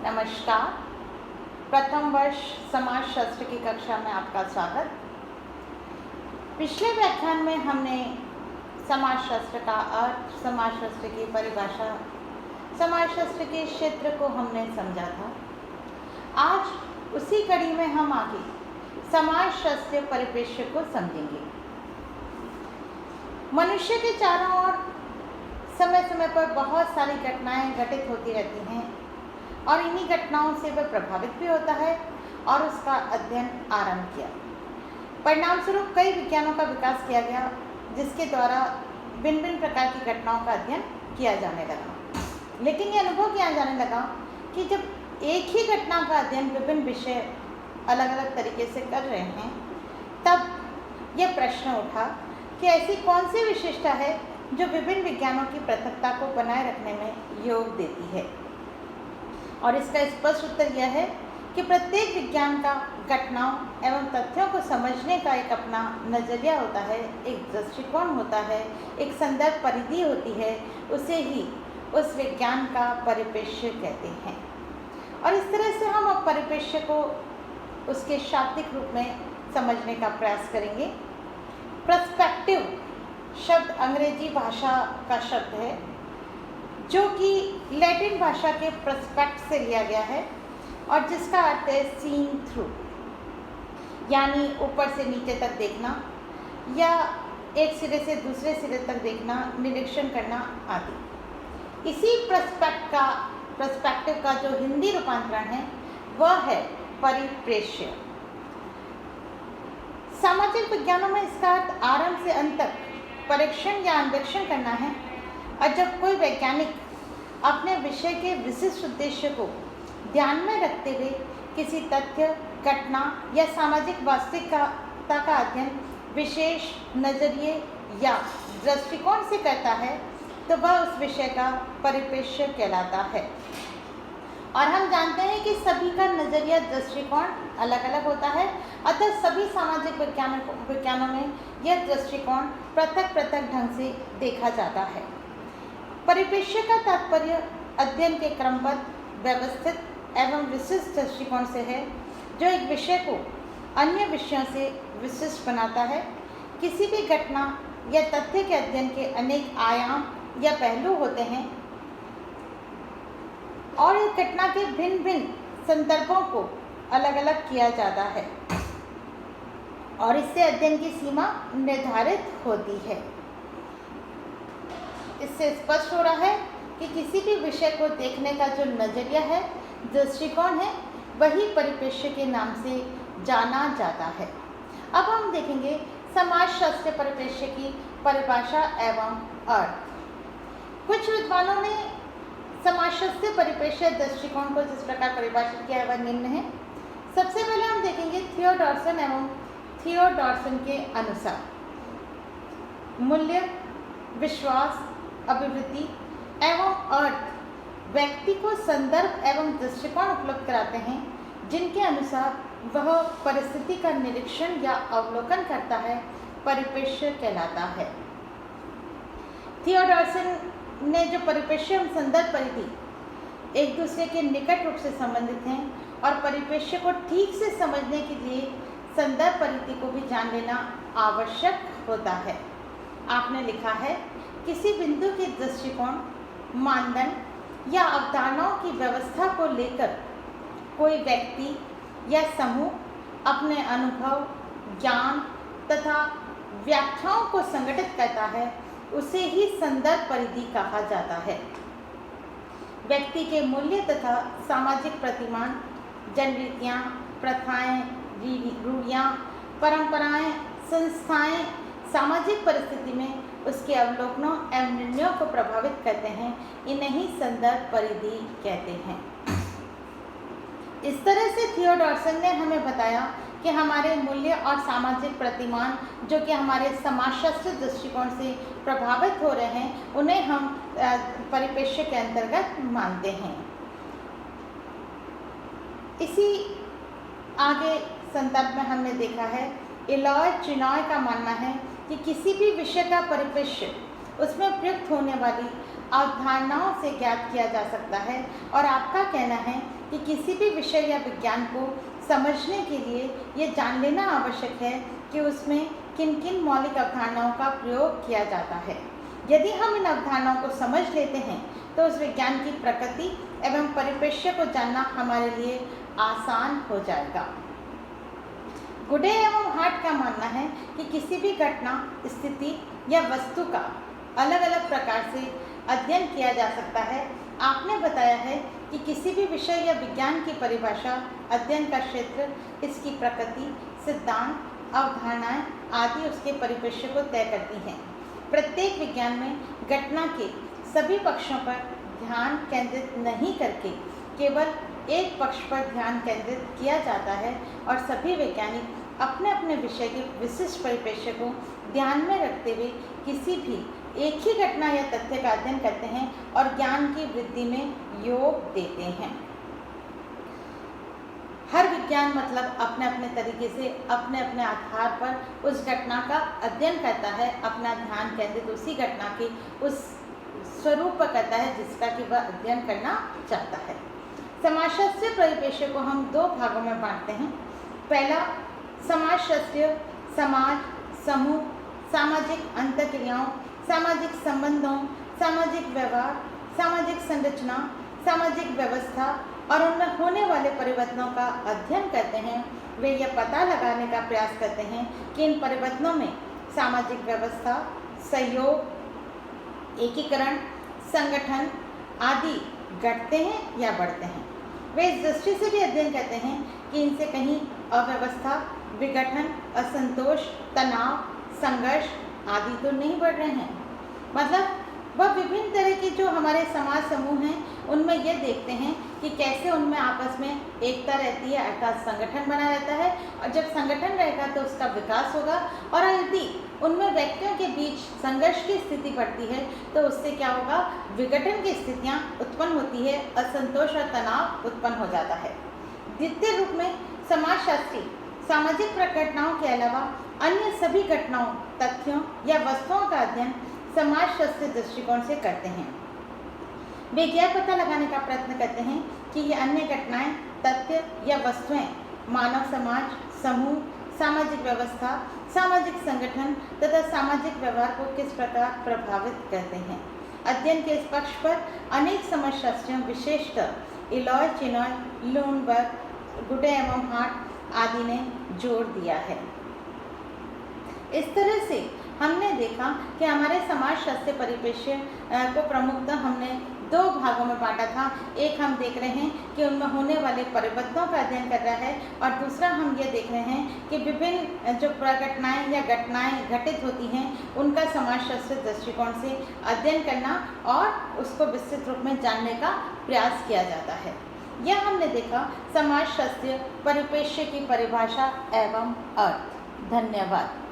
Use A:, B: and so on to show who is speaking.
A: नमस्कार। प्रथम वर्ष समाजशास्त्र की कक्षा में आपका स्वागत। पिछले व्याख्यान में हमने समाजशास्त्र का अर्थ, समाजशास्त्र की परिभाषा, समाजशास्त्र के क्षेत्र को हमने समझा था। आज उसी कड़ी में हम आगे समाजशास्त्रीय परिप्रेक्ष्य को समझेंगे। मनुष्य के चारों ओर समय समय पर बहुत सारी घटनाएं घटित होती रहती हैं और इन्हीं घटनाओं से वह प्रभावित भी होता है और उसका अध्ययन आरंभ किया। परिणाम स्वरूप कई विज्ञानों का विकास किया गया, जिसके द्वारा भिन्न भिन्न प्रकार की घटनाओं का अध्ययन किया जाने लगा। लेकिन ये अनुभव किया जाने लगा कि जब एक ही घटना का अध्ययन विभिन्न विषय अलग अलग तरीके से कर रहे हैं, तब यह प्रश्न उठा कि ऐसी कौन सी विशेषता है जो विभिन्न विज्ञानों की पृथकता को बनाए रखने में योग देती है। और इसका स्पष्ट उत्तर यह है कि प्रत्येक विज्ञान का घटनाओं एवं तथ्यों को समझने का एक अपना नज़रिया होता है, एक दृष्टिकोण होता है, एक संदर्भ परिधि होती है। उसे ही उस विज्ञान का परिप्रेक्ष्य कहते हैं। और इस तरह से हम अब परिप्रेक्ष्य को उसके शाब्दिक रूप में समझने का प्रयास करेंगे। पर्सपेक्टिव शब्द अंग्रेजी भाषा का शब्द है, जो कि लैटिन भाषा के पर्सपेक्ट से लिया गया है और जिसका अर्थ है सीन थ्रू, यानी ऊपर से नीचे तक देखना या एक सिरे से दूसरे सिरे तक देखना, निरीक्षण करना आदि। इसी पर्सपेक्टिव का जो हिंदी रूपांतरण है वह है परिप्रेक्ष्य। सामाजिक विज्ञानों में इसका अर्थ आरंभ से अंत तक परीक्षण या अन्वेषण करना है। और जब कोई वैज्ञानिक अपने विषय के विशिष्ट उद्देश्य को ध्यान में रखते हुए किसी तथ्य, घटना या सामाजिक वास्तविकता का अध्ययन विशेष नज़रिए या दृष्टिकोण से करता है, तो वह उस विषय का परिप्रेक्ष्य कहलाता है। और हम जानते हैं कि सभी का नज़रिया, दृष्टिकोण अलग अलग होता है, अतः सभी सामाजिक विज्ञानों में यह दृष्टिकोण पृथक पृथक ढंग से देखा जाता है। परिप्रेक्ष्य का तात्पर्य अध्ययन के क्रमबद्ध, व्यवस्थित एवं विशिष्ट दृष्टिकोण से है, जो एक विषय को अन्य विषयों से विशिष्ट बनाता है। किसी भी घटना या तथ्य के अध्ययन के अनेक आयाम या पहलू होते हैं और इस घटना के भिन्न भिन्न संदर्भों को अलग अलग किया जाता है और इससे अध्ययन की सीमा निर्धारित होती है। इससे स्पष्ट हो रहा है कि किसी भी विषय को देखने का जो नज़रिया है, दृष्टिकोण है, वही परिप्रेक्ष्य के नाम से जाना जाता है। अब हम देखेंगे समाजशास्त्र परिप्रेक्ष्य की परिभाषा एवं अर्थ। कुछ विद्वानों ने समाजशास्त्र परिप्रेक्ष्य दृष्टिकोण को जिस प्रकार परिभाषित किया है वह निम्न है। सबसे पहले हम देखेंगे थियोडोरसन एवं थियोडोरसन के अनुसार मूल्य, विश्वास, अभिवृद्धि एवं अर्थ व्यक्ति को संदर्भ एवं दृष्टिकोण उपलब्ध कराते हैं, जिनके अनुसार वह परिस्थिति का निरीक्षण या अवलोकन करता है, परिप्रेक्ष्य कहलाता है। थियोडोरसन ने जो परिप्रेक्ष्य एवं संदर्भ परिधि एक दूसरे के निकट रूप से संबंधित हैं और परिप्रेक्ष्य को ठीक से समझने के लिए संदर्भ परिधि को भी जान लेना आवश्यक होता है। आपने लिखा है, किसी बिंदु के दृष्टिकोण, मानदंड या अवधारणाओं की व्यवस्था को लेकर कोई व्यक्ति या समूह अपने अनुभव, ज्ञान तथा व्याख्याओं को संगठित करता है, उसे ही संदर्भ परिधि कहा जाता है। व्यक्ति के मूल्य तथा सामाजिक प्रतिमान, जनरीतियाँ, प्रथाएं, रूढ़ियाँ, परंपराएं, संस्थाएं सामाजिक परिस्थिति में उसके अवलोकनों एवं निर्णयों को प्रभावित करते हैं। इन्हें ही संदर्भ परिधि कहते हैं। इस तरह से थियोडोरसन ने हमें बताया कि हमारे मूल्य और सामाजिक प्रतिमान जो कि हमारे समाजशास्त्र दृष्टिकोण से प्रभावित हो रहे हैं, उन्हें हम परिप्रेक्ष्य के अंतर्गत मानते हैं। इसी आगे संदर्भ में हमने देखा है, इलॉय चिनॉय का मानना है कि किसी भी विषय का परिप्रेक्ष्य उसमें प्रयुक्त होने वाली अवधारणाओं से ज्ञात किया जा सकता है। और आपका कहना है कि किसी भी विषय या विज्ञान को समझने के लिए ये जान लेना आवश्यक है कि उसमें किन किन मौलिक अवधारणाओं का प्रयोग किया जाता है। यदि हम इन अवधारणाओं को समझ लेते हैं तो उस विज्ञान की प्रकृति एवं परिप्रेक्ष्य को जानना हमारे लिए आसान हो जाएगा। गुडे एवं हार्ट का मानना है कि किसी भी घटना, स्थिति या वस्तु का अलग अलग प्रकार से अध्ययन किया जा सकता है। आपने बताया है कि किसी भी विषय या विज्ञान की परिभाषा, अध्ययन का क्षेत्र, इसकी प्रकृति, सिद्धांत, अवधारणाएं आदि उसके परिप्रेक्ष्य को तय करती हैं। प्रत्येक विज्ञान में घटना के सभी पक्षों पर ध्यान केंद्रित नहीं करके केवल एक पक्ष पर ध्यान केंद्रित किया जाता है और सभी वैज्ञानिक अपने अपने विषय के विशिष्ट परिप्रेक्ष्य को ध्यान में रखते हुए किसी भी एक ही घटना या तथ्य का अध्ययन करते हैं और ज्ञान की वृद्धि में योग देते हैं। हर विज्ञान मतलब अपने अपने तरीके से अपने अपने आधार पर उस घटना का अध्ययन करता है, अपना ध्यान केंद्रित उसी घटना के उस स्वरूप पर करता है जिसका कि वह अध्ययन करना चाहता है। समाजशास्त्रीय परिप्रेक्ष्य को हम दो भागों में बांटते हैं। पहला, समाजशास्त्रीय समाज, समूह, सामाजिक अंतःक्रियाओं, सामाजिक संबंधों, सामाजिक व्यवहार, सामाजिक संरचना, सामाजिक व्यवस्था और उनमें होने वाले परिवर्तनों का अध्ययन करते हैं। वे यह पता लगाने का प्रयास करते हैं कि इन परिवर्तनों में सामाजिक व्यवस्था, सहयोग, एकीकरण, संगठन आदि घटते हैं या बढ़ते हैं। वे इस दृष्टि से भी अध्ययन करते हैं कि इनसे कहीं अव्यवस्था, विघटन, असंतोष, तनाव, संघर्ष आदि तो नहीं बढ़ रहे हैं। मतलब वह विभिन्न तरह के जो हमारे समाज समूह हैं उनमें ये देखते हैं कि कैसे उनमें आपस में एकता रहती है, अर्थात संगठन बना रहता है। और जब संगठन रहेगा तो उसका विकास होगा। और यदि उनमें व्यक्तियों के बीच संघर्ष की स्थिति बढ़ती है तो उससे क्या होगा, विघटन की स्थितियाँ उत्पन्न होती है, असंतोष और तनाव उत्पन्न हो जाता है। द्वितीय रूप में समाजशास्त्री सामाजिक घटनाओं के अलावा अन्य सभी घटनाओं, तथ्यों या वस्तुओं का अध्ययन समाजशास्त्रीय दृष्टिकोण से करते हैं। वे यह पता लगाने का प्रयत्न करते हैं कि ये अन्य घटनाएं, तथ्य या वस्तुएं मानव समाज, समूह, सामाजिक व्यवस्था, सामाजिक संगठन तथा सामाजिक व्यवहार को किस प्रकार प्रभावित करते हैं। अध्ययन के इस पक्ष पर अनेक समाजशास्त्रियों, विशेषतः इलॉय, चिनॉय, लूनबर्ग, गुडे एवं हार्ट आदि ने जोर दिया है। इस तरह से हमने देखा कि हमारे समाजशास्त्रीय परिप्रेक्ष्य को प्रमुखतः हमने दो भागों में बांटा था। एक हम देख रहे हैं कि उनमें होने वाले परिवर्तनों का अध्ययन कर रहा है और दूसरा हम ये देख रहे हैं कि विभिन्न जो प्रघटनाएं या घटनाएं घटित होती हैं उनका समाजशास्त्रीय दृष्टिकोण से अध्ययन करना और उसको विस्तृत रूप में जानने का प्रयास किया जाता है। यह हमने देखा समाजशास्त्रीय परिप्रेक्ष्य की परिभाषा एवं अर्थ। धन्यवाद।